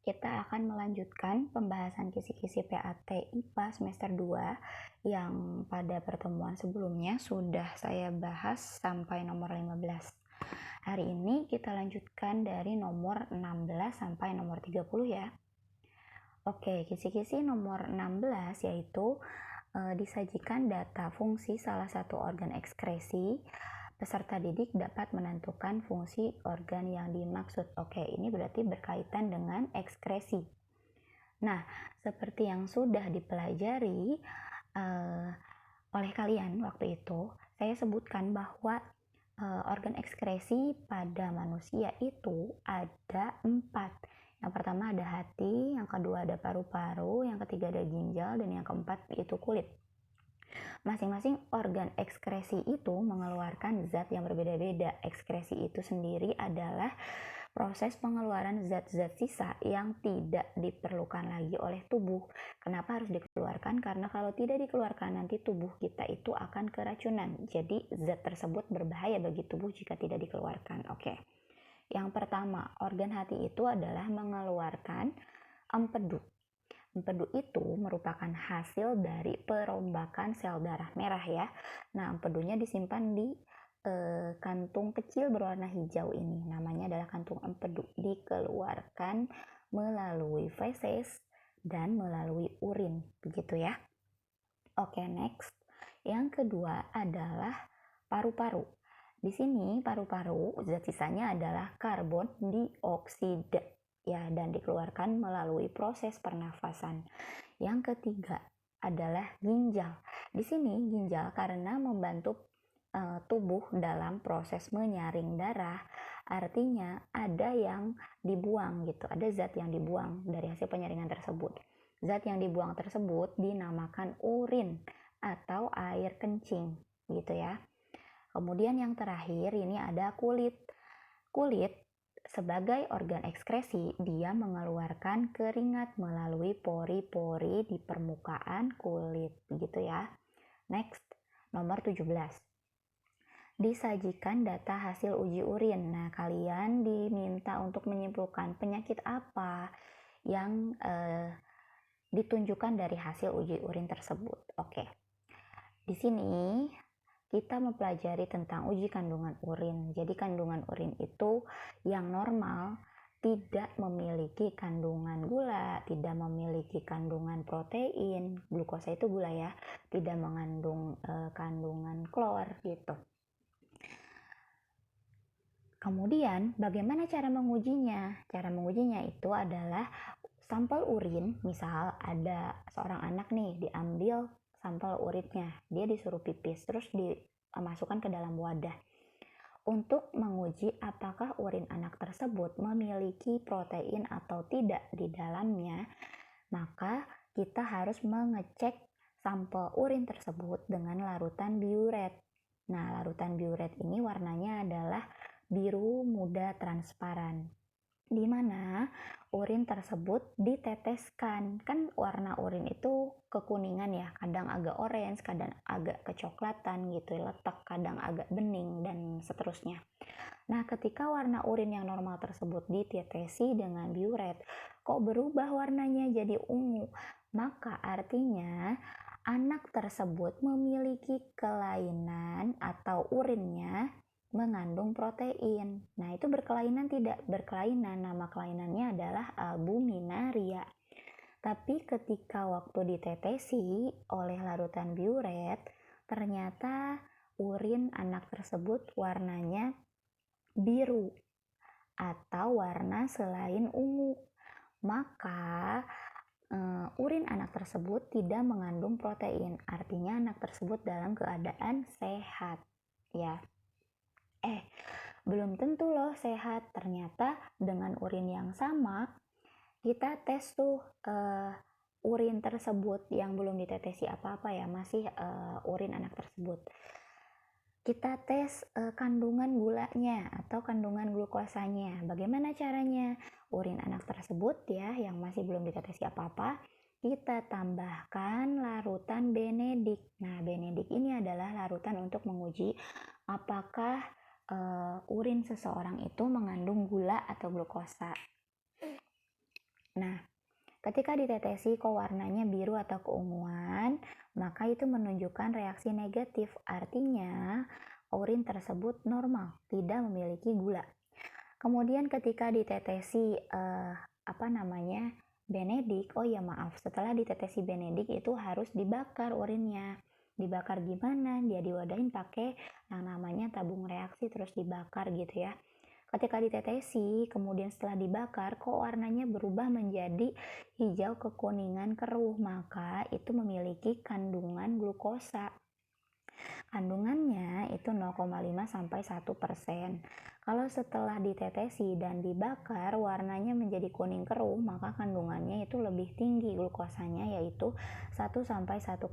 kita akan melanjutkan pembahasan kisi-kisi PAT IPA semester 2 yang pada pertemuan sebelumnya sudah saya bahas sampai nomor 15. Hari ini kita lanjutkan dari nomor 16 sampai nomor 30 ya. Oke, kisi-kisi nomor 16 yaitu disajikan data fungsi salah satu organ ekskresi. Peserta didik dapat menentukan fungsi organ yang dimaksud. Oke, ini berarti berkaitan dengan ekskresi. Nah, seperti yang sudah dipelajari oleh kalian waktu itu, saya sebutkan bahwa organ ekskresi pada manusia itu ada 4. Yang pertama ada hati, yang kedua ada paru-paru, yang ketiga ada ginjal, dan yang keempat itu kulit. Masing-masing organ ekskresi itu mengeluarkan zat yang berbeda-beda. Ekskresi itu sendiri adalah proses pengeluaran zat-zat sisa yang tidak diperlukan lagi oleh tubuh. Kenapa harus dikeluarkan? Karena kalau tidak dikeluarkan nanti tubuh kita itu akan keracunan. Jadi zat tersebut berbahaya bagi tubuh jika tidak dikeluarkan. Oke. Yang pertama, organ hati itu adalah mengeluarkan empedu. Empedu itu merupakan hasil dari perombakan sel darah merah ya. Nah, empedunya disimpan di kantung kecil berwarna hijau ini. Namanya adalah kantung empedu. Dikeluarkan melalui feses dan melalui urin. Begitu ya. Oke, next. Yang kedua adalah paru-paru. Di sini paru-paru zat sisanya adalah karbon dioksida. Ya, dan dikeluarkan melalui proses pernafasan. Yang ketiga adalah ginjal. Di sini ginjal karena membantu tubuh dalam proses menyaring darah, artinya ada yang dibuang gitu, ada zat yang dibuang dari hasil penyaringan tersebut. Zat yang dibuang tersebut dinamakan urin atau air kencing gitu ya. Kemudian yang terakhir ini ada kulit. Kulit sebagai organ ekskresi, dia mengeluarkan keringat melalui pori-pori di permukaan kulit, begitu ya. Next, nomor 17. Disajikan data hasil uji urin. Nah, kalian diminta untuk menyimpulkan penyakit apa yang ditunjukkan dari hasil uji urin tersebut. Oke. Di sini kita mempelajari tentang uji kandungan urin. Jadi kandungan urin itu yang normal tidak memiliki kandungan gula, tidak memiliki kandungan protein, glukosa itu gula ya, tidak mengandung kandungan klor gitu. Kemudian bagaimana cara mengujinya? Cara mengujinya itu adalah sampel urin, misal ada seorang anak nih diambil sampel urinnya, dia disuruh pipis terus dimasukkan ke dalam wadah untuk menguji apakah urin anak tersebut memiliki protein atau tidak di dalamnya. Maka kita harus mengecek sampel urin tersebut dengan larutan biuret. Nah, larutan biuret ini warnanya adalah biru muda transparan, di mana urin tersebut diteteskan. Kan warna urin itu kekuningan ya, kadang agak orange, kadang agak kecoklatan gitu, letak, kadang agak bening dan seterusnya. Nah, ketika warna urin yang normal tersebut ditetesi dengan biuret, kok berubah warnanya jadi ungu? Maka artinya anak tersebut memiliki kelainan atau urinnya mengandung protein. Nah, itu berkelainan tidak? Berkelainan. Nama kelainannya adalah albuminaria. Tapi ketika waktu ditetesi oleh larutan biuret, ternyata urin anak tersebut warnanya biru atau warna selain ungu. Maka urin anak tersebut tidak mengandung protein. Artinya anak tersebut dalam keadaan sehat. Ya. Belum tentu loh sehat. Ternyata dengan urin yang sama kita tes tuh urin tersebut yang belum ditetesi apa-apa ya, masih urin anak tersebut. Kita tes kandungan gulanya atau kandungan glukosanya. Bagaimana caranya? Urin anak tersebut ya yang masih belum ditetesi apa-apa, kita tambahkan larutan benedik. Nah, benedik ini adalah larutan untuk menguji apakah urin seseorang itu mengandung gula atau glukosa. Nah, ketika ditetesi kok warnanya biru atau keunguan, maka itu menunjukkan reaksi negatif. Artinya, urin tersebut normal, tidak memiliki gula. Kemudian ketika ditetesi Benedik, oh ya maaf, setelah ditetesi Benedik itu harus dibakar urinnya. Dibakar gimana? Dia diwadahin pakai yang namanya tabung reaksi terus dibakar gitu ya. Ketika ditetesi, kemudian setelah dibakar, kok warnanya berubah menjadi hijau kekuningan keruh, maka itu memiliki kandungan glukosa. Kandungannya itu 0,5 sampai 1%. Kalau setelah ditetesi dan dibakar warnanya menjadi kuning keruh, maka kandungannya itu lebih tinggi glukosanya, yaitu 1 sampai 1,5%.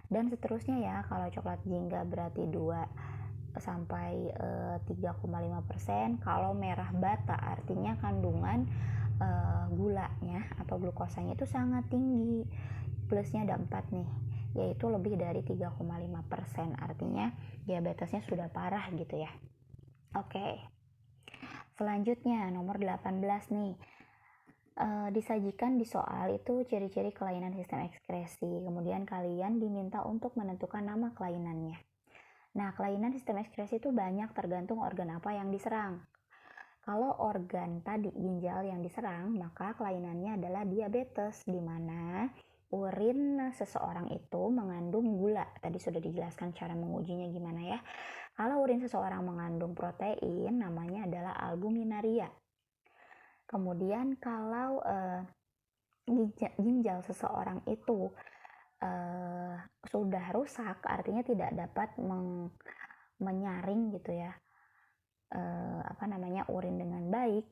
Dan seterusnya ya, kalau coklat jingga berarti 2 sampai 3,5%. Kalau merah bata artinya kandungan gulanya atau glukosanya itu sangat tinggi, plusnya ada 4 nih, yaitu lebih dari 3,5%, artinya diabetesnya sudah parah gitu ya. Oke, selanjutnya nomor 18 nih, disajikan di soal itu ciri-ciri kelainan sistem ekskresi, kemudian kalian diminta untuk menentukan nama kelainannya. Nah, kelainan sistem ekskresi itu banyak tergantung organ apa yang diserang. Kalau organ tadi ginjal yang diserang, maka kelainannya adalah diabetes, di mana urin seseorang itu mengandung gula. Tadi sudah dijelaskan cara mengujinya gimana ya. Kalau urin seseorang mengandung protein, namanya adalah albuminaria. Kemudian kalau ginjal seseorang itu sudah rusak, artinya tidak dapat menyaring gitu ya urin dengan baik,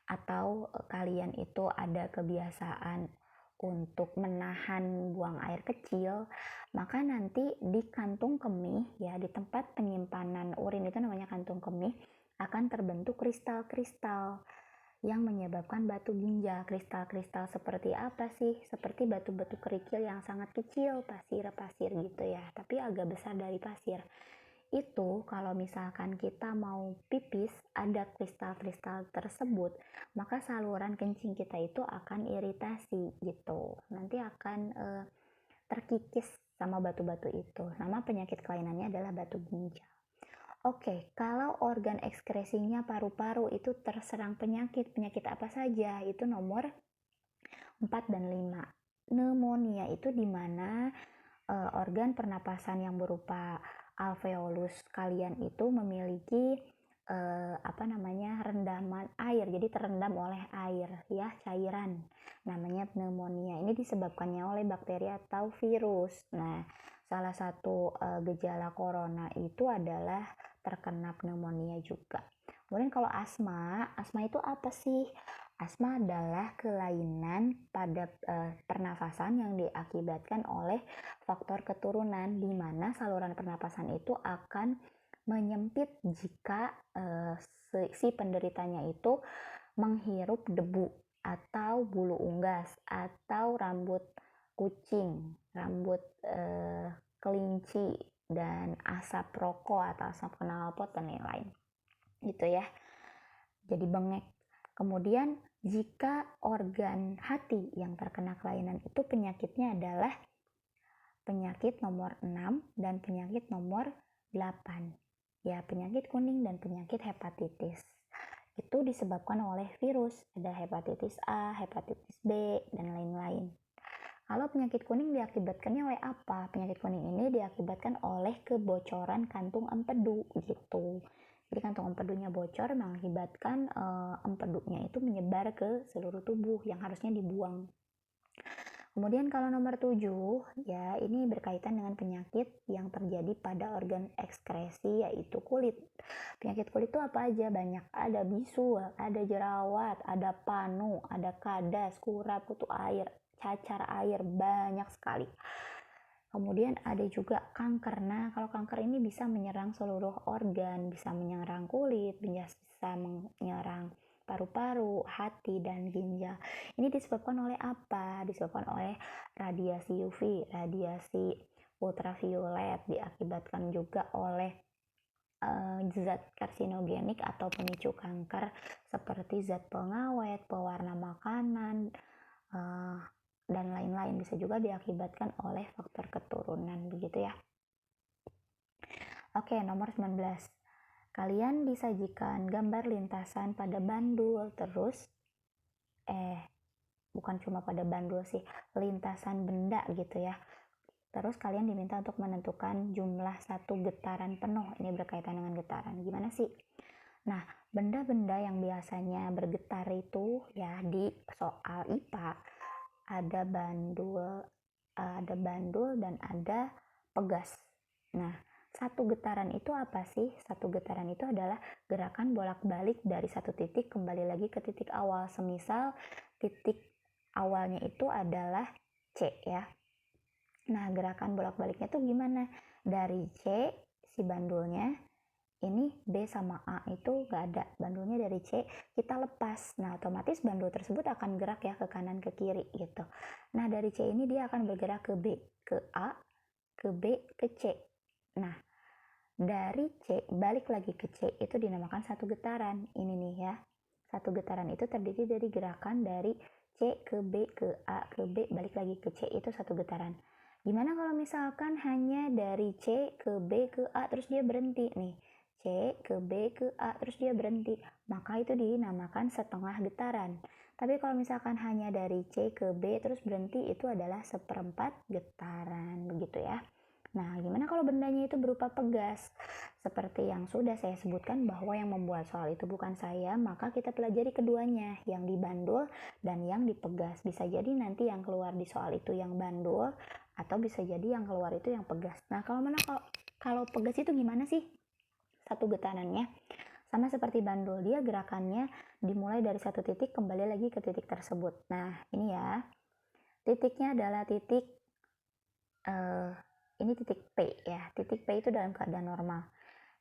atau kalian itu ada kebiasaan untuk menahan buang air kecil, maka nanti di kantung kemih ya, di tempat penyimpanan urin itu namanya kantung kemih, akan terbentuk kristal-kristal yang menyebabkan batu ginjal. Kristal-kristal seperti apa sih? Seperti batu-batu kerikil yang sangat kecil, pasir-pasir gitu ya, tapi agak besar dari pasir. Itu kalau misalkan kita mau pipis ada kristal-kristal tersebut, maka saluran kencing kita itu akan iritasi gitu, nanti akan terkikis sama batu-batu itu. Nama penyakit kelainannya adalah batu ginjal. Oke, kalau organ ekskresinya paru-paru itu terserang penyakit apa saja? Itu nomor 4 dan 5. Pneumonia itu dimana organ pernapasan yang berupa alveolus kalian itu memiliki rendaman air, jadi terendam oleh air ya, cairan, namanya pneumonia. Ini disebabkannya oleh bakteri atau virus. Nah, salah satu gejala corona itu adalah terkena pneumonia juga. Kemudian kalau asma itu apa sih? Asma adalah kelainan pada pernafasan yang diakibatkan oleh faktor keturunan, di mana saluran pernapasan itu akan menyempit jika si penderitanya itu menghirup debu atau bulu unggas atau rambut kucing, rambut kelinci, dan asap rokok atau asap knalpot dan lain-lain gitu ya, jadi bengek. Kemudian jika organ hati yang terkena kelainan itu penyakitnya adalah penyakit nomor 6 dan penyakit nomor 8. Ya, penyakit kuning dan penyakit hepatitis. Itu disebabkan oleh virus, ada hepatitis A, hepatitis B, dan lain-lain. Kalau penyakit kuning diakibatkannya oleh apa? Penyakit kuning ini diakibatkan oleh kebocoran kantung empedu gitu. Jadi kantung empedunya bocor mengakibatkan empedunya itu menyebar ke seluruh tubuh yang harusnya dibuang. Kemudian kalau nomor 7 ya, ini berkaitan dengan penyakit yang terjadi pada organ ekskresi, yaitu kulit. Penyakit kulit itu apa aja? Banyak, ada bisul, ada jerawat, ada panu, ada kadas, kurap, kutu air, cacar air, banyak sekali. Kemudian ada juga kanker. Nah, kalau kanker ini bisa menyerang seluruh organ, bisa menyerang kulit, bisa menyerang paru-paru, hati, dan ginjal. Ini disebabkan oleh apa? Disebabkan oleh radiasi UV, radiasi ultraviolet, diakibatkan juga oleh zat karsinogenik atau pemicu kanker seperti zat pengawet, pewarna bisa juga diakibatkan oleh faktor keturunan, begitu ya. Oke, nomor 19. Kalian disajikan gambar lintasan pada bandul, terus bukan cuma pada bandul sih, lintasan benda gitu ya. Terus kalian diminta untuk menentukan jumlah satu getaran penuh. Ini berkaitan dengan getaran. Gimana sih? Nah, benda-benda yang biasanya bergetar itu ya di soal IPA ada bandul dan ada pegas. Nah, satu getaran itu apa sih? Satu getaran itu adalah gerakan bolak-balik dari satu titik kembali lagi ke titik awal. Semisal titik awalnya itu adalah C ya. Nah, gerakan bolak-baliknya tuh gimana? Dari C, si bandulnya, ini B sama A itu gak ada. Bandulnya dari C, kita lepas. Nah, otomatis bandul tersebut akan gerak ya ke kanan, ke kiri gitu. Nah, dari C ini dia akan bergerak ke B, ke A, ke B, ke C. Nah, dari C, balik lagi ke C, itu dinamakan satu getaran. Ini nih ya. Satu getaran itu terdiri dari gerakan dari C ke B, ke A, ke B, balik lagi ke C, itu satu getaran. Gimana kalau misalkan hanya dari C ke B ke A terus dia berhenti nih. C ke B ke A terus dia berhenti. Maka itu dinamakan setengah getaran. Tapi kalau misalkan hanya dari C ke B terus berhenti, itu adalah seperempat getaran. Begitu ya. Nah, gimana kalau bendanya itu berupa pegas? Seperti yang sudah saya sebutkan bahwa yang membuat soal itu bukan saya, maka kita pelajari keduanya, yang di bandul dan yang di pegas. Bisa jadi nanti yang keluar di soal itu yang bandul, atau bisa jadi yang keluar itu yang pegas. Nah, kalau pegas itu gimana sih satu getarannya? Sama seperti bandul, dia gerakannya dimulai dari satu titik kembali lagi ke titik tersebut. Nah, ini ya, titiknya adalah titik ini titik P ya. Titik P itu dalam keadaan normal.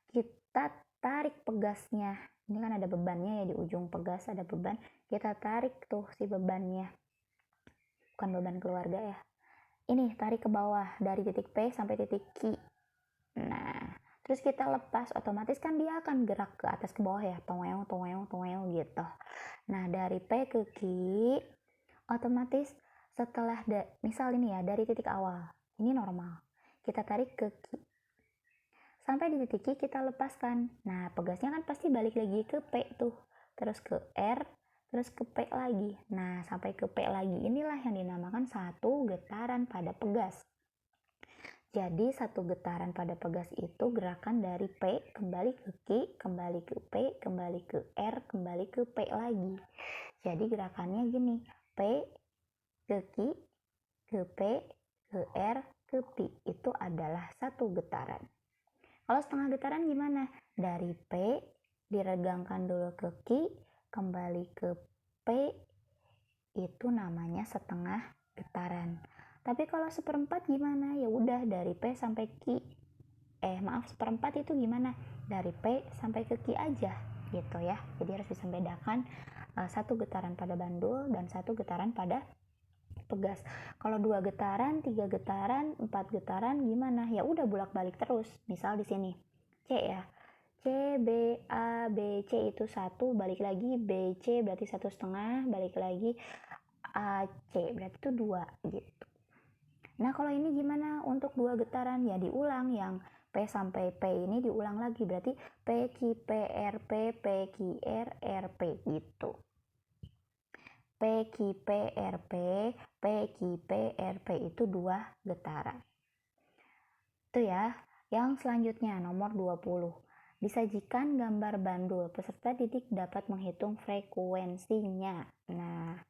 Kita tarik pegasnya. Ini kan ada bebannya ya, di ujung pegas ada beban. Kita tarik tuh si bebannya. Bukan beban keluarga ya. Ini tarik ke bawah dari titik P sampai titik Q. Nah, terus kita lepas, otomatis kan dia akan gerak ke atas ke bawah ya, toel gitu. Nah, dari P ke Q, otomatis setelah misal ini ya, dari titik awal, ini normal. Kita tarik ke Q. Sampai di titik Q kita lepaskan. Nah, pegasnya kan pasti balik lagi ke P tuh. Terus ke R, terus ke P lagi. Nah, sampai ke P lagi, inilah yang dinamakan satu getaran pada pegas. Jadi satu getaran pada pegas itu gerakan dari P kembali ke Q, kembali ke P, kembali ke R, kembali ke P lagi. Jadi gerakannya gini, P ke Q, ke P, ke R, ke P. Itu adalah satu getaran. Kalau setengah getaran gimana? Dari P diregangkan dulu ke Q, kembali ke P, itu namanya setengah getaran. Tapi kalau seperempat gimana? Ya udah dari P sampai Q. Seperempat itu gimana? Dari P sampai ke Q aja gitu ya. Jadi harus bisa membedakan satu getaran pada bandul dan satu getaran pada pegas. Kalau 2 getaran, 3 getaran, 4 getaran gimana? Ya udah bolak-balik terus. Misal di sini C ya. C, B, A, B, C itu 1, balik lagi B, C berarti 1,5, balik lagi A, C berarti itu 2 gitu. Nah, kalau ini gimana untuk 2 getaran? Ya diulang, yang P sampai P ini diulang lagi, berarti P, Q, P, R, P, P, Q, R, R, P gitu. P, Q, P, R, P, P, Q, P, R, P itu 2 getaran. Itu ya. Yang selanjutnya nomor 20. Disajikan gambar bandul, peserta didik dapat menghitung frekuensinya. Nah,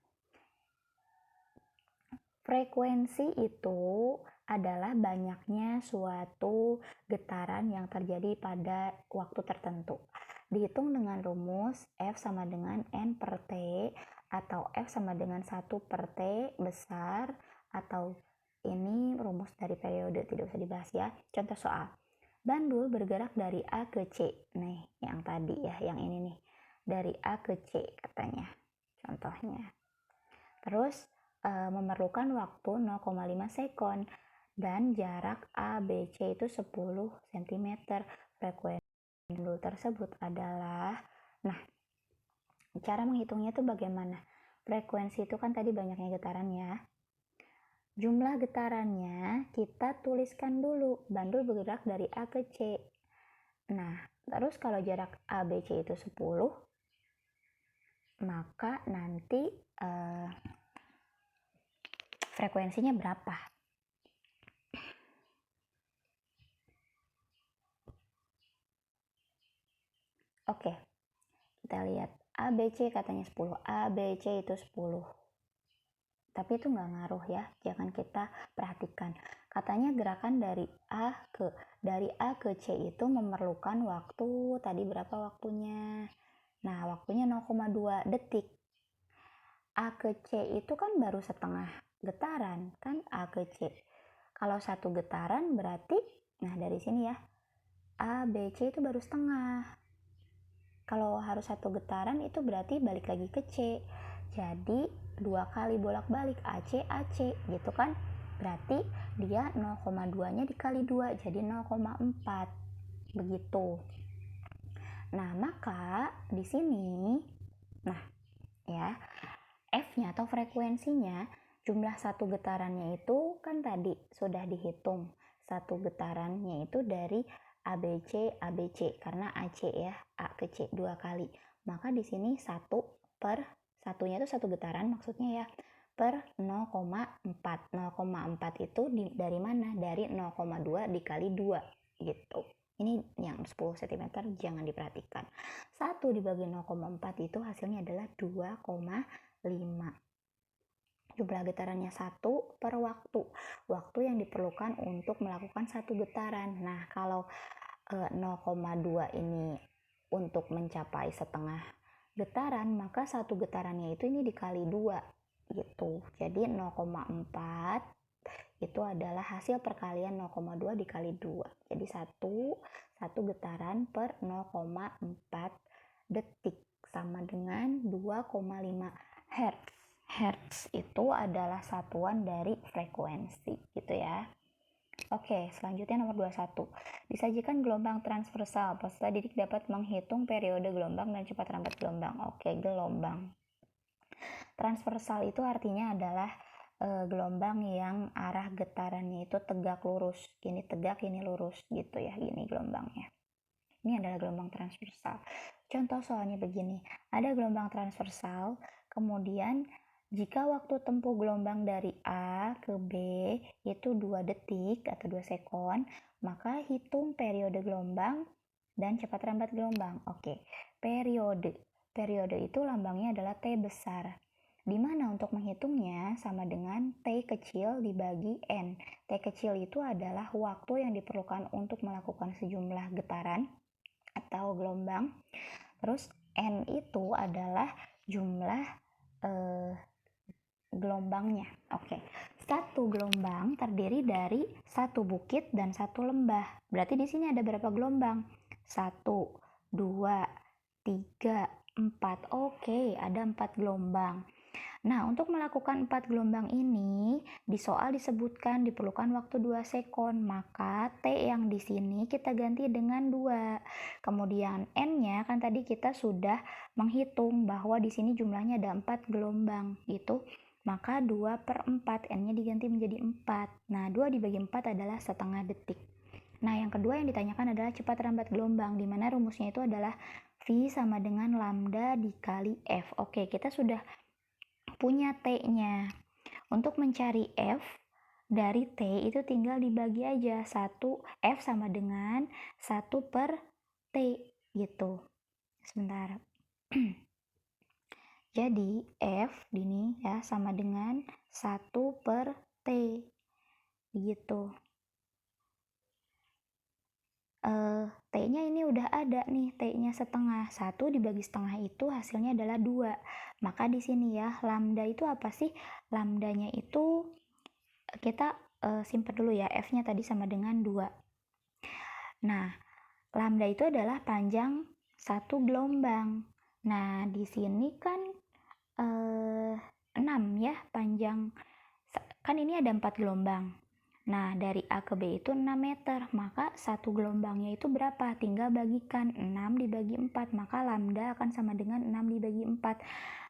frekuensi itu adalah banyaknya suatu getaran yang terjadi pada waktu tertentu. Dihitung dengan rumus F sama dengan N per T, atau F sama dengan 1 per T besar, atau ini rumus dari periode, tidak usah dibahas ya. Contoh soal, bandul bergerak dari A ke C. Nih, yang tadi ya, yang ini nih. Dari A ke C katanya. Contohnya. Terus memerlukan waktu 0,5 sekon dan jarak A, B, C itu 10 cm. Frekuensi bandul tersebut adalah, nah, cara menghitungnya itu bagaimana? Frekuensi itu kan tadi banyaknya getaran ya. Jumlah getarannya kita tuliskan dulu, bandul bergerak dari A ke C. Nah, terus kalau jarak ABC itu 10, maka nanti frekuensinya berapa? Oke, kita lihat ABC katanya 10, ABC itu 10. Tapi itu nggak ngaruh ya, jangan kita perhatikan. Katanya gerakan dari A ke C itu memerlukan waktu, tadi berapa waktunya? Nah, waktunya 0,2 detik. A ke C itu kan baru setengah getaran, kan A ke C. Kalau satu getaran berarti, nah dari sini ya, A, B, C itu baru setengah. Kalau harus satu getaran itu berarti balik lagi ke C. Jadi 2 kali bolak-balik AC, AC gitu kan. Berarti dia 0,2-nya dikali 2 jadi 0,4. Begitu. Nah, maka di sini nah ya, F-nya atau frekuensinya jumlah satu getarannya itu kan tadi sudah dihitung. Satu getarannya itu dari ABC, ABC karena AC ya, A ke C 2 kali. Maka di sini 1 per satunya itu satu getaran maksudnya ya, per 0,4. 0,4 itu dari mana? Dari 0,2 dikali 2 gitu. Ini yang 10 cm jangan diperhatikan. 1 dibagi 0,4 itu hasilnya adalah 2,5. Jumlah getarannya 1 per waktu yang diperlukan untuk melakukan satu getaran. Nah, kalau 0,2 ini untuk mencapai setengah getaran, maka satu getarannya itu ini dikali 2 gitu. Jadi 0,4 itu adalah hasil perkalian 0,2 dikali 2. Jadi satu getaran per 0,4 detik sama dengan 2,5 Hz. Hertz itu adalah satuan dari frekuensi gitu ya. Oke, selanjutnya nomor 21. Disajikan gelombang transversal. Peserta didik dapat menghitung periode gelombang dan cepat rambat gelombang. Oke, gelombang transversal itu artinya adalah gelombang yang arah getarannya itu tegak lurus. Ini tegak, ini lurus gitu ya, gini gelombangnya. Ini adalah gelombang transversal. Contoh soalnya begini, ada gelombang transversal, kemudian jika waktu tempuh gelombang dari A ke B itu 2 detik atau 2 sekon, maka hitung periode gelombang dan cepat rambat gelombang. Oke, periode. Periode itu lambangnya adalah T besar. Di mana untuk menghitungnya sama dengan T kecil dibagi N. T kecil itu adalah waktu yang diperlukan untuk melakukan sejumlah getaran atau gelombang. Terus N itu adalah jumlah gelombangnya. Oke. Satu gelombang terdiri dari satu bukit dan satu lembah. Berarti di sini ada berapa gelombang? 1, 2, 3, 4. Oke, ada 4 gelombang. Nah, untuk melakukan 4 gelombang ini, di soal disebutkan diperlukan waktu 2 sekon, maka T yang di sini kita ganti dengan 2. Kemudian N-nya kan tadi kita sudah menghitung bahwa di sini jumlahnya ada 4 gelombang gitu. Maka 2 per 4, N-nya diganti menjadi 4. Nah, 2 dibagi 4 adalah setengah detik. Nah, yang kedua yang ditanyakan adalah cepat rambat gelombang, di mana rumusnya itu adalah V sama dengan lambda dikali F. Oke, kita sudah punya T-nya. Untuk mencari F dari T itu tinggal dibagi aja. 1 F sama dengan 1 per T gitu. Sebentar. Jadi F ini ya sama dengan 1 per T gitu. T-nya ini udah ada nih, T-nya setengah. 1 dibagi setengah itu hasilnya adalah 2. Maka di sini ya, lambda itu apa sih? Lambdanya itu kita simpan dulu ya, F-nya tadi sama dengan 2. Nah, lambda itu adalah panjang satu gelombang. Nah, di sini kan 6 ya panjang. Kan ini ada 4 gelombang. Nah, dari A ke B itu 6 meter, maka satu gelombangnya itu berapa? Tinggal bagikan 6 dibagi 4, maka lambda akan sama dengan 6 dibagi 4.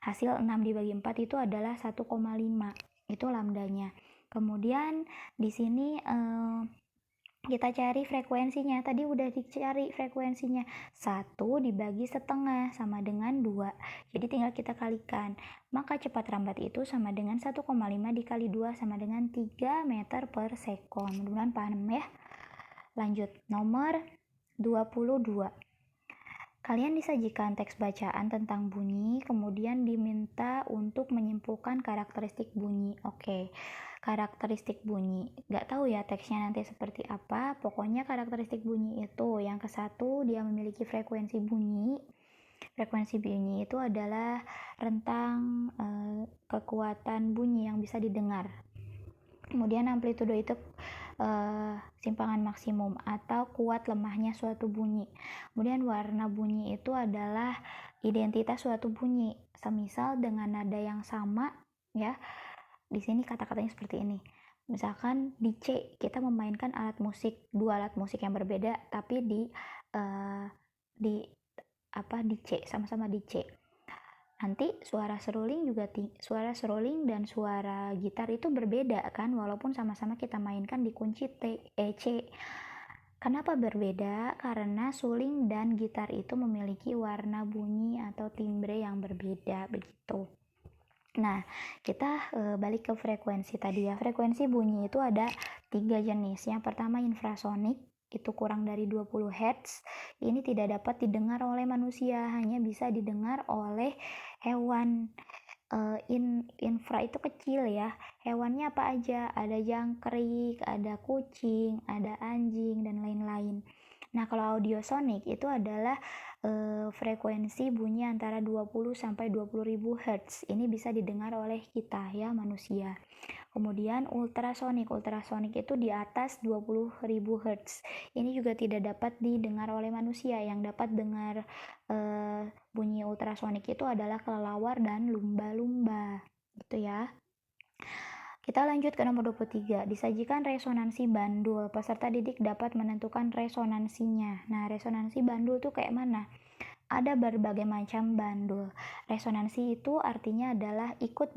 Hasil 6 dibagi 4 itu adalah 1,5. Itu lambdanya. Kemudian di sini kita cari frekuensinya. Tadi udah dicari frekuensinya. 1 dibagi setengah sama dengan 2. Jadi tinggal kita kalikan. Maka cepat rambat itu sama dengan 1,5 dikali 2 sama dengan 3 meter per sekon. Mudah-mudahan paham ya. Lanjut, nomor 22. Kalian disajikan teks bacaan tentang bunyi, kemudian diminta untuk menyimpulkan karakteristik bunyi. Oke, karakteristik bunyi. Gak tahu ya teksnya nanti seperti apa, pokoknya karakteristik bunyi itu. Yang ke-1, dia memiliki frekuensi bunyi. Frekuensi bunyi itu adalah rentang kekuatan bunyi yang bisa didengar. Kemudian amplitudo itu simpangan maksimum atau kuat lemahnya suatu bunyi. Kemudian warna bunyi itu adalah identitas suatu bunyi. Semisal dengan nada yang sama, ya. Di sini kata-katanya seperti ini. Misalkan di C kita memainkan dua alat musik yang berbeda, tapi di C, sama-sama di C. Nanti suara seruling dan suara gitar itu berbeda kan, walaupun sama-sama kita mainkan di kunci C. Kenapa berbeda? Karena suling dan gitar itu memiliki warna bunyi atau timbre yang berbeda, begitu. Nah, kita balik ke frekuensi tadi ya. Frekuensi bunyi itu ada 3 jenis. Yang pertama infrasonik, itu kurang dari 20 Hz. Ini tidak dapat didengar oleh manusia, hanya bisa didengar oleh hewan. Infra itu kecil ya. Hewannya apa aja? Ada jangkrik, ada kucing, ada anjing, dan lain-lain. Nah, kalau audiosonik itu adalah frekuensi bunyi antara 20 sampai 20.000 Hz. Ini bisa didengar oleh kita ya, manusia. Kemudian ultrasonik itu di atas 20.000 Hz. Ini juga tidak dapat didengar oleh manusia. Yang dapat dengar bunyi ultrasonik itu adalah kelelawar dan lumba-lumba. Gitu ya. Kita lanjut ke nomor 23. Disajikan resonansi bandul. Peserta didik dapat menentukan resonansinya. Nah, resonansi bandul itu kayak mana? Ada berbagai macam bandul. Resonansi itu artinya adalah ikut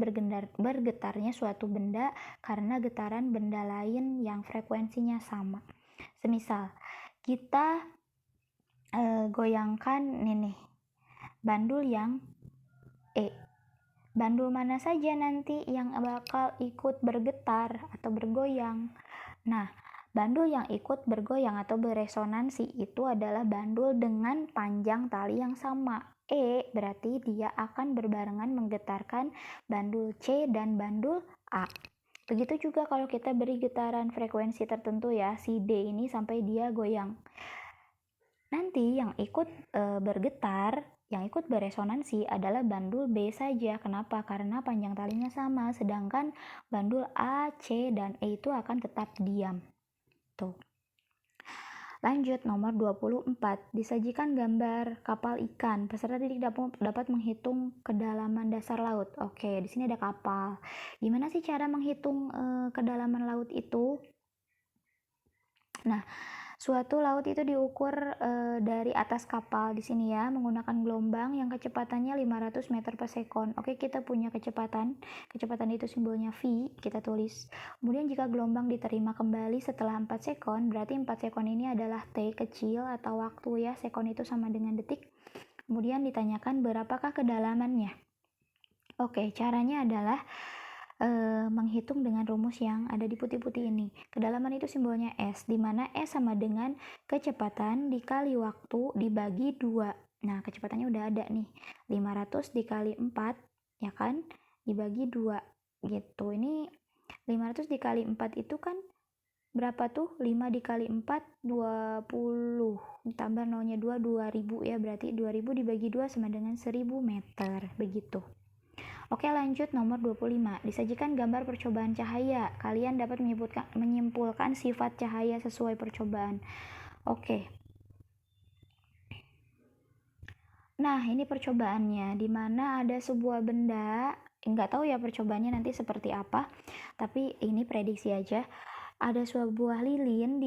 bergetarnya suatu benda karena getaran benda lain yang frekuensinya sama. Semisal, kita goyangkan nih bandul yang E. Bandul mana saja nanti yang bakal ikut bergetar atau bergoyang? Nah, bandul yang ikut bergoyang atau beresonansi itu adalah bandul dengan panjang tali yang sama. E berarti dia akan berbarengan menggetarkan bandul C dan bandul A. Begitu juga kalau kita beri getaran frekuensi tertentu ya, si D ini sampai dia goyang. Nanti yang ikut bergetar, yang ikut beresonansi adalah bandul B saja. Kenapa? Karena panjang talinya sama, sedangkan bandul A, C, dan E itu akan tetap diam. Tuh. Lanjut, nomor 24. Disajikan gambar kapal ikan. Peserta didik dapat menghitung kedalaman dasar laut. Oke, di sini ada kapal. Gimana sih cara menghitung kedalaman laut itu? Nah, suatu laut itu diukur dari atas kapal di sini ya, menggunakan gelombang yang kecepatannya 500 meter per sekon. Oke, kita punya kecepatan itu simbolnya V, kita tulis. Kemudian jika gelombang diterima kembali setelah 4 sekon, berarti 4 sekon ini adalah T kecil atau waktu ya, sekon itu sama dengan detik. Kemudian ditanyakan berapakah kedalamannya. Oke, caranya adalah menghitung dengan rumus yang ada di putih-putih ini. Kedalaman itu simbolnya S, di mana S sama dengan kecepatan dikali waktu dibagi 2. Nah, kecepatannya udah ada nih. 500 dikali 4, ya kan? Dibagi 2, gitu. Ini 500 dikali 4 itu kan berapa tuh? 5 dikali 4, 20. Tambah nolnya 2, 2000 ya. Berarti 2000 dibagi 2 sama dengan 1000 meter. Begitu. Oke, lanjut nomor 25. Disajikan gambar percobaan cahaya. Kalian dapat menyimpulkan sifat cahaya sesuai percobaan. Oke. Nah, ini percobaannya, di mana ada sebuah benda, nggak tahu ya percobaannya nanti seperti apa, tapi ini prediksi aja. Ada sebuah lilin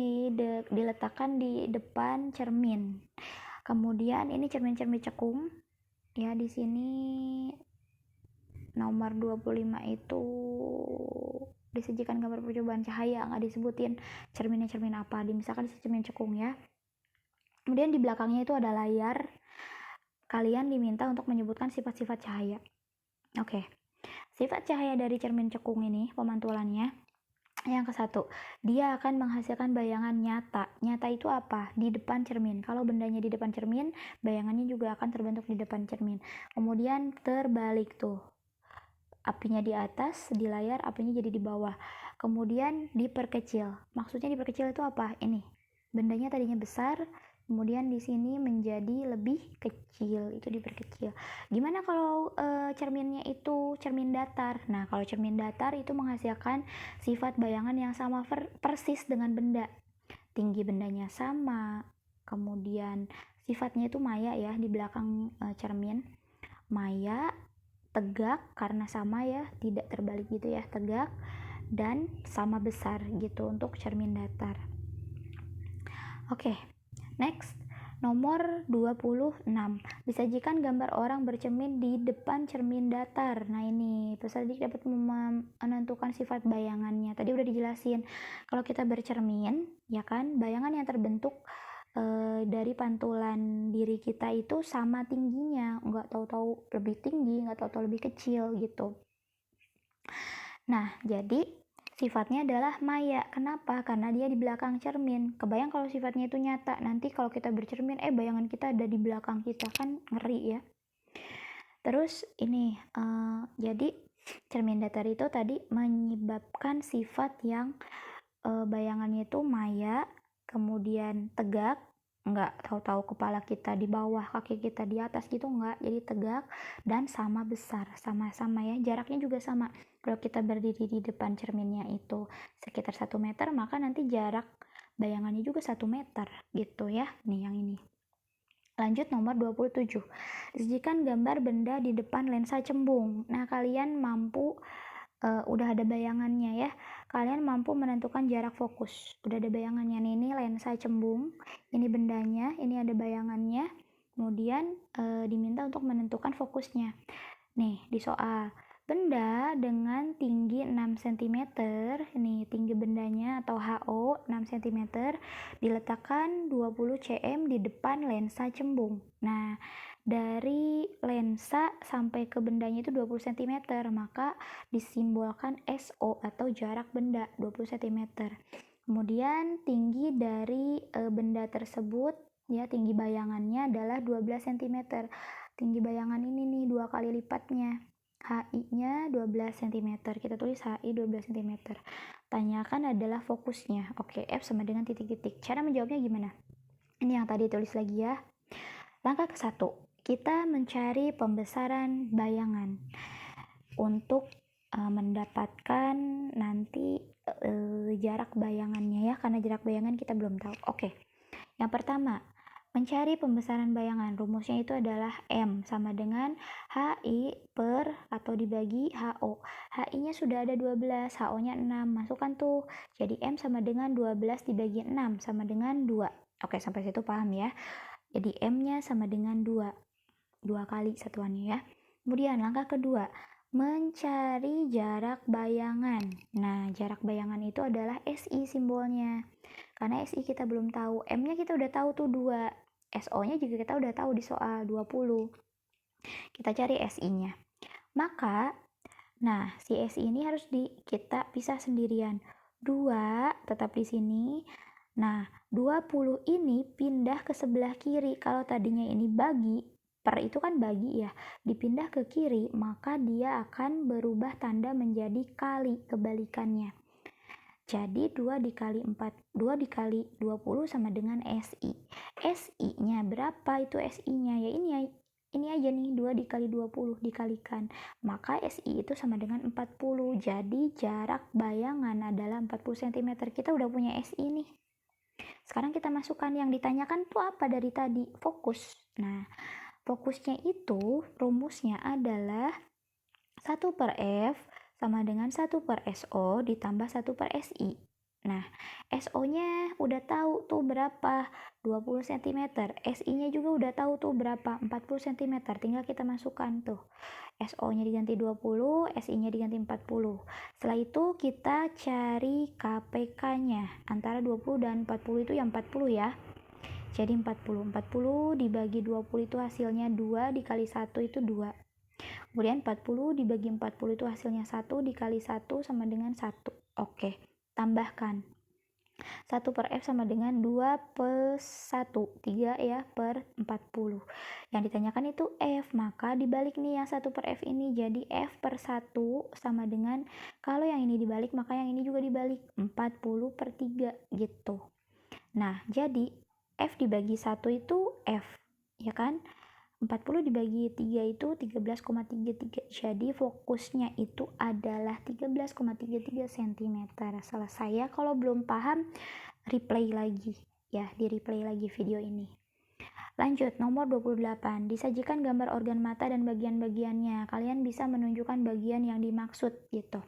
diletakkan di depan cermin. Kemudian ini cermin-cermin cekung. Ya, di sini nomor 25 itu disajikan gambar percobaan cahaya, nggak disebutin cerminnya cermin apa, misalkan cermin cekung ya. Kemudian di belakangnya itu ada layar, kalian diminta untuk menyebutkan sifat-sifat cahaya. Oke, sifat cahaya dari cermin cekung ini pemantulannya, yang ke satu, dia akan menghasilkan bayangan nyata. Nyata itu apa? Di depan cermin. Kalau bendanya di depan cermin, bayangannya juga akan terbentuk di depan cermin. Kemudian terbalik tuh, apinya di atas di layar, apinya jadi di bawah. Kemudian diperkecil. Maksudnya diperkecil itu apa? Ini, bendanya tadinya besar, kemudian di sini menjadi lebih kecil, itu diperkecil. Gimana kalau cerminnya itu cermin datar? Nah, kalau cermin datar itu menghasilkan sifat bayangan yang sama persis dengan benda. Tinggi bendanya sama, kemudian sifatnya itu maya ya, di belakang cermin. Maya, tegak karena sama ya, tidak terbalik gitu ya, tegak dan sama besar gitu untuk cermin datar. Oke, next. Nomor 26. Disajikan gambar orang bercermin di depan cermin datar. Nah, ini peserta didik dapat menentukan sifat bayangannya. Tadi udah dijelasin. Kalau kita bercermin, ya kan, bayangan yang terbentuk dari pantulan diri kita itu sama tingginya, nggak tahu-tahu lebih tinggi, nggak tahu-tahu lebih kecil gitu. Nah, jadi sifatnya adalah maya. Kenapa? Karena dia di belakang cermin. Kebayang kalau sifatnya itu nyata, nanti kalau kita bercermin, bayangan kita ada di belakang kita, kan ngeri ya. Terus ini, jadi cermin datar itu tadi menyebabkan sifat yang bayangannya itu maya, kemudian tegak, nggak tahu-tahu kepala kita di bawah, kaki kita di atas gitu, nggak, jadi tegak dan sama besar, sama-sama ya, jaraknya juga sama. Kalau kita berdiri di depan cerminnya itu sekitar 1 meter, maka nanti jarak bayangannya juga 1 meter gitu ya. Nih yang ini. Lanjut nomor 27. Disajikan gambar benda di depan lensa cembung. Nah, kalian mampu udah ada bayangannya ya, kalian mampu menentukan jarak fokus. Udah ada bayangannya nih, ini lensa cembung, ini bendanya, ini ada bayangannya. Kemudian diminta untuk menentukan fokusnya. Nih di soal, benda dengan tinggi 6 cm, ini tinggi bendanya atau HO 6 cm, diletakkan 20 cm di depan lensa cembung. Nah, dari lensa sampai ke bendanya itu 20 cm, maka disimbolkan SO atau jarak benda 20 cm. Kemudian tinggi dari benda tersebut ya, tinggi bayangannya adalah 12 cm. Tinggi bayangan ini nih 2 kali lipatnya. HI-nya 12 cm. Kita tulis HI 12 cm. Tanyakan adalah fokusnya. Oke, F sama dengan titik-titik. Cara menjawabnya gimana? Ini yang tadi tulis lagi ya. Langkah ke-1, kita mencari pembesaran bayangan untuk mendapatkan nanti jarak bayangannya ya, karena jarak bayangan kita belum tahu. Oke, yang pertama, mencari pembesaran bayangan. Rumusnya itu adalah M sama dengan HI per atau dibagi HO. HI-nya sudah ada 12, HO-nya 6. Masukkan tuh. Jadi M sama dengan 12 dibagi 6 sama dengan 2. Oke, sampai situ paham ya. Jadi M-nya sama dengan 2. 2 kali satuannya ya. Kemudian langkah kedua, mencari jarak bayangan. Nah, jarak bayangan itu adalah SI simbolnya. Karena SI kita belum tahu, M-nya kita udah tahu tuh 2. SO-nya juga kita udah tahu di soal 20. Kita cari SI-nya. Maka, nah, si SI ini harus kita pisah sendirian. 2 tetap di sini. Nah, 20 ini pindah ke sebelah kiri. Kalau tadinya ini bagi, per itu kan bagi ya, dipindah ke kiri, maka dia akan berubah tanda menjadi kali, kebalikannya. Jadi 2 dikali 4, 2 dikali 20 sama dengan SI. SI-nya berapa itu SI-nya? Ya ini aja nih, 2 dikali 20 dikalikan. Maka SI itu sama dengan 40. Jadi jarak bayangan adalah 40 cm. Kita udah punya SI nih. Sekarang kita masukkan yang ditanyakan tuh apa dari tadi? Fokus. Nah, fokusnya itu rumusnya adalah 1 per F sama dengan 1 per SO ditambah 1 per SI. Nah, SO-nya udah tahu tuh berapa, 20 cm. SI-nya juga udah tahu tuh berapa, 40 cm. Tinggal kita masukkan tuh. SO-nya diganti 20, SI-nya diganti 40. Setelah itu kita cari KPK-nya. Antara 20 dan 40 itu yang 40 ya. Jadi 40 dibagi 20 itu hasilnya 2, dikali 1 itu 2. Kemudian 40 dibagi 40 itu hasilnya 1, dikali 1 sama dengan 1. Oke, tambahkan. 1 per F sama dengan 2 per 1, 3 ya per 40. Yang ditanyakan itu F, maka dibalik nih yang 1 per F ini, jadi F per 1 sama dengan, kalau yang ini dibalik maka yang ini juga dibalik, 40 per 3 gitu. Nah, jadi F dibagi 1 itu F, ya kan? 40 dibagi 3 itu 13,33. Jadi fokusnya itu adalah 13,33 cm. Selesai ya. Kalau belum paham, replay lagi ya, di replay lagi video ini. Lanjut, nomor 28. Disajikan gambar organ mata dan bagian-bagiannya. Kalian bisa menunjukkan bagian yang dimaksud gitu.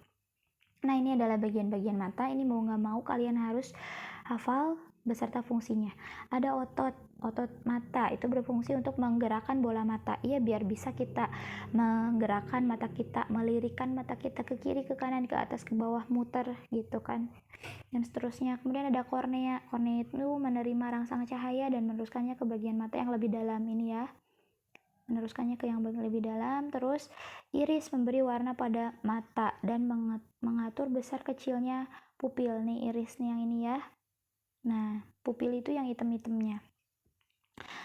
Nah, ini adalah bagian-bagian mata. Ini mau nggak mau kalian harus hafal beserta fungsinya. Ada otot mata, itu berfungsi untuk menggerakkan bola mata. Iya, biar bisa kita menggerakkan mata kita, melirikkan mata kita ke kiri, ke kanan, ke atas, ke bawah, muter gitu kan, dan seterusnya. Kemudian ada kornea. Kornea itu menerima rangsang cahaya dan meneruskannya ke bagian mata yang lebih dalam ini ya, meneruskannya ke yang lebih dalam. Terus iris memberi warna pada mata dan mengatur besar kecilnya pupil. Nih irisnya yang ini ya. Nah, pupil itu yang hitam-hitamnya.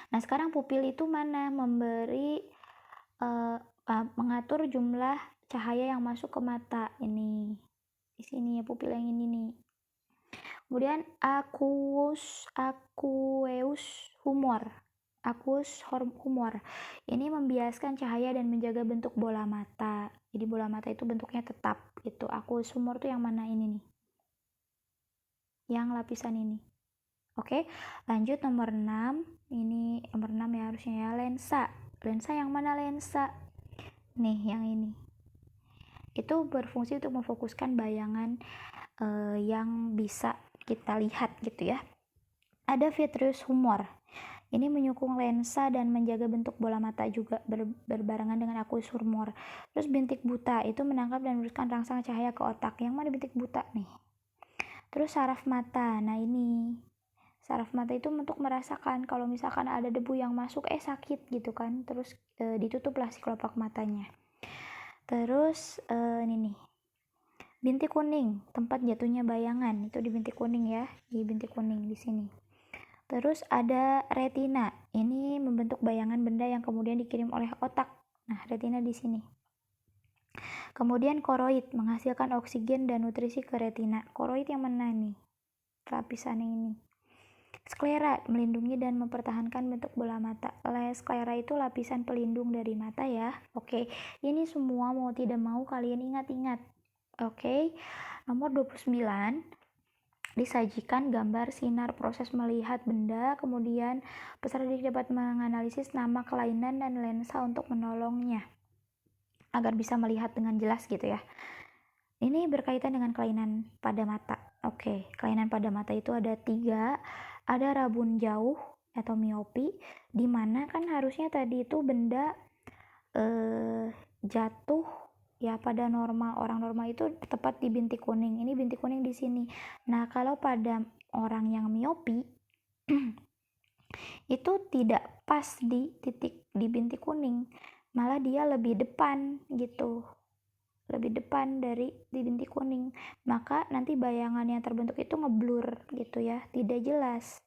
Nah, sekarang pupil itu mana? Memberi mengatur jumlah cahaya yang masuk ke mata. Ini di sini ya, pupil yang ini nih. Kemudian aqueous humor. Aqueous humor. Ini membiaskan cahaya dan menjaga bentuk bola mata. Jadi bola mata itu bentuknya tetap gitu. Aqueous humor tuh yang mana ini nih? Yang lapisan ini. Oke, lanjut nomor 6. Ini nomor 6 ya harusnya ya, lensa. Lensa yang mana lensa? Nih, yang ini. Itu berfungsi untuk memfokuskan bayangan yang bisa kita lihat gitu ya. Ada vitreous humor. Ini menyokong lensa dan menjaga bentuk bola mata juga berbarengan dengan aqueous humor. Terus bintik buta, itu menangkap dan meneruskan rangsang cahaya ke otak. Yang mana bintik buta nih? Terus saraf mata. Nah, ini saraf mata itu untuk merasakan kalau misalkan ada debu yang masuk sakit gitu kan, terus ditutuplah si kelopak matanya. Terus ini nih, bintik kuning, tempat jatuhnya bayangan, itu di bintik kuning ya, di bintik kuning di sini. Terus ada retina, ini membentuk bayangan benda yang kemudian dikirim oleh otak. Nah, retina di sini. Kemudian koroid, menghasilkan oksigen dan nutrisi ke retina. Koroid yang mana nih? Lapisan ini. Sklera, melindungi dan mempertahankan bentuk bola mata. Sklera itu lapisan pelindung dari mata ya. Oke, ini semua mau tidak mau kalian ingat-ingat. Oke, nomor 29. Disajikan gambar sinar proses melihat benda, kemudian peserta didik dapat menganalisis nama kelainan dan lensa untuk menolongnya agar bisa melihat dengan jelas gitu ya. Ini berkaitan dengan kelainan pada mata. Oke, kelainan pada mata itu ada 3. Ada rabun jauh atau miopi, di mana kan harusnya tadi itu benda jatuh ya pada normal, orang normal itu tepat di bintik kuning. Ini bintik kuning di sini. Nah, kalau pada orang yang miopi itu tidak pas di titik di bintik kuning, malah dia lebih depan gitu, lebih depan dari di bintik kuning. Maka nanti bayangan yang terbentuk itu ngeblur gitu ya, tidak jelas.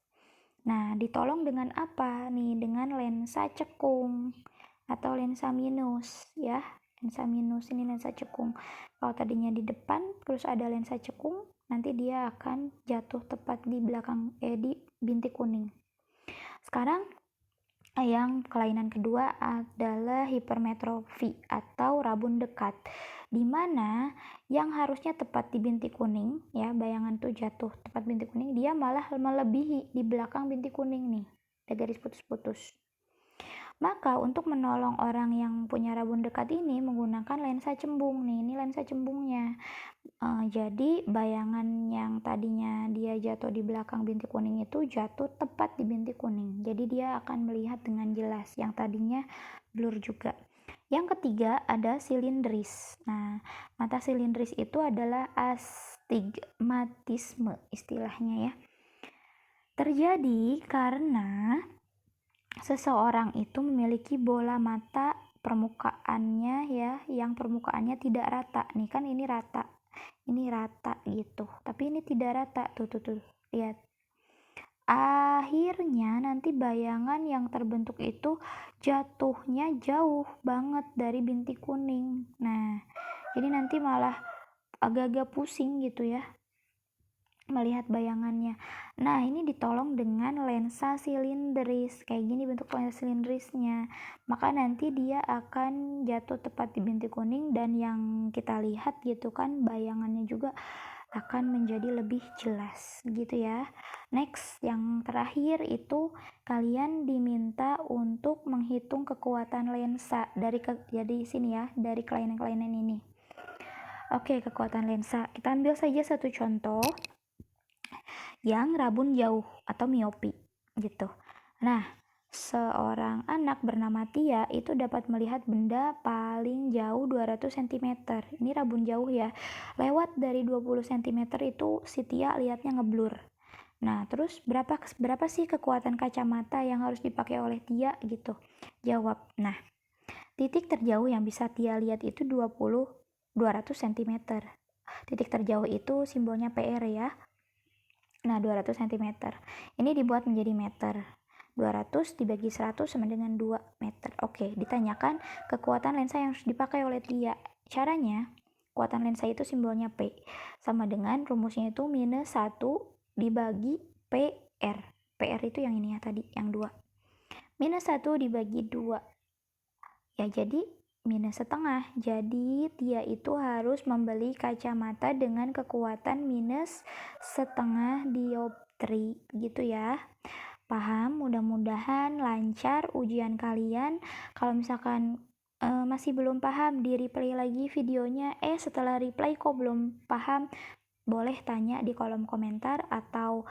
Nah, ditolong dengan apa nih? Dengan lensa cekung atau lensa minus ya. Lensa minus ini lensa cekung. Kalau tadinya di depan terus ada lensa cekung, nanti dia akan jatuh tepat di belakang di bintik kuning. Sekarang yang kelainan kedua adalah hipermetrofi atau rabun dekat, di mana yang harusnya tepat di bintik kuning ya, bayangan tuh jatuh tepat bintik kuning, dia malah melebihi di belakang bintik kuning nih, ada garis putus-putus. Maka untuk menolong orang yang punya rabun dekat ini menggunakan lensa cembung nih, ini lensa cembungnya. Jadi bayangan yang tadinya dia jatuh di belakang bintik kuning itu jatuh tepat di bintik kuning. Jadi dia akan melihat dengan jelas, yang tadinya blur juga. Yang ketiga ada silindris. Nah, mata silindris itu adalah astigmatisme istilahnya ya. Terjadi karena seseorang itu memiliki bola mata permukaannya ya, yang permukaannya tidak rata. Nih kan ini rata gitu, tapi ini tidak rata. Tuh lihat. Akhirnya nanti bayangan yang terbentuk itu jatuhnya jauh banget dari bintik kuning. Nah, jadi nanti malah agak-agak pusing gitu ya melihat bayangannya. Nah, ini ditolong dengan lensa silindris. Kayak gini bentuk lensa silindrisnya. Maka nanti dia akan jatuh tepat di bintik kuning, dan yang kita lihat gitu kan bayangannya juga akan menjadi lebih jelas gitu ya. Next, yang terakhir itu kalian diminta untuk menghitung kekuatan lensa jadi sini ya, dari kelainan-kelainan ini. Oke, kekuatan lensa. Kita ambil saja satu contoh yang rabun jauh atau miopi gitu. Nah, seorang anak bernama Tia itu dapat melihat benda paling jauh 200 cm. Ini rabun jauh ya. Lewat dari 20 cm itu si Tia lihatnya ngeblur. Nah, terus berapa sih kekuatan kacamata yang harus dipakai oleh Tia gitu? Jawab. Nah, titik terjauh yang bisa Tia lihat itu 200 cm. Titik terjauh itu simbolnya PR ya. Nah, 200 cm. Ini dibuat menjadi meter. 200 dibagi 100 sama dengan 2 meter. Oke, ditanyakan kekuatan lensa yang harus dipakai oleh Tia. Caranya, kekuatan lensa itu simbolnya P. Sama dengan rumusnya itu minus 1 dibagi PR. PR itu yang ini ya tadi, yang 2. Minus 1 dibagi 2. Ya, jadi minus setengah. Jadi Tia itu harus membeli kacamata dengan kekuatan minus setengah dioptri gitu ya. Paham? Mudah-mudahan lancar ujian kalian. Kalau misalkan masih belum paham, di replay lagi videonya. Setelah replay kok belum paham, boleh tanya di kolom komentar atau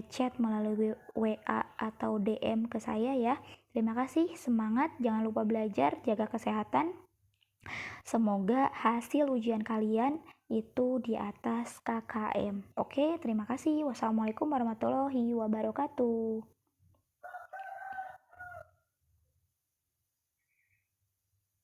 chat melalui WA atau DM ke saya ya. Terima kasih, semangat, jangan lupa belajar, jaga kesehatan. Semoga hasil ujian kalian itu di atas KKM. Oke, terima kasih. Wassalamualaikum warahmatullahi wabarakatuh.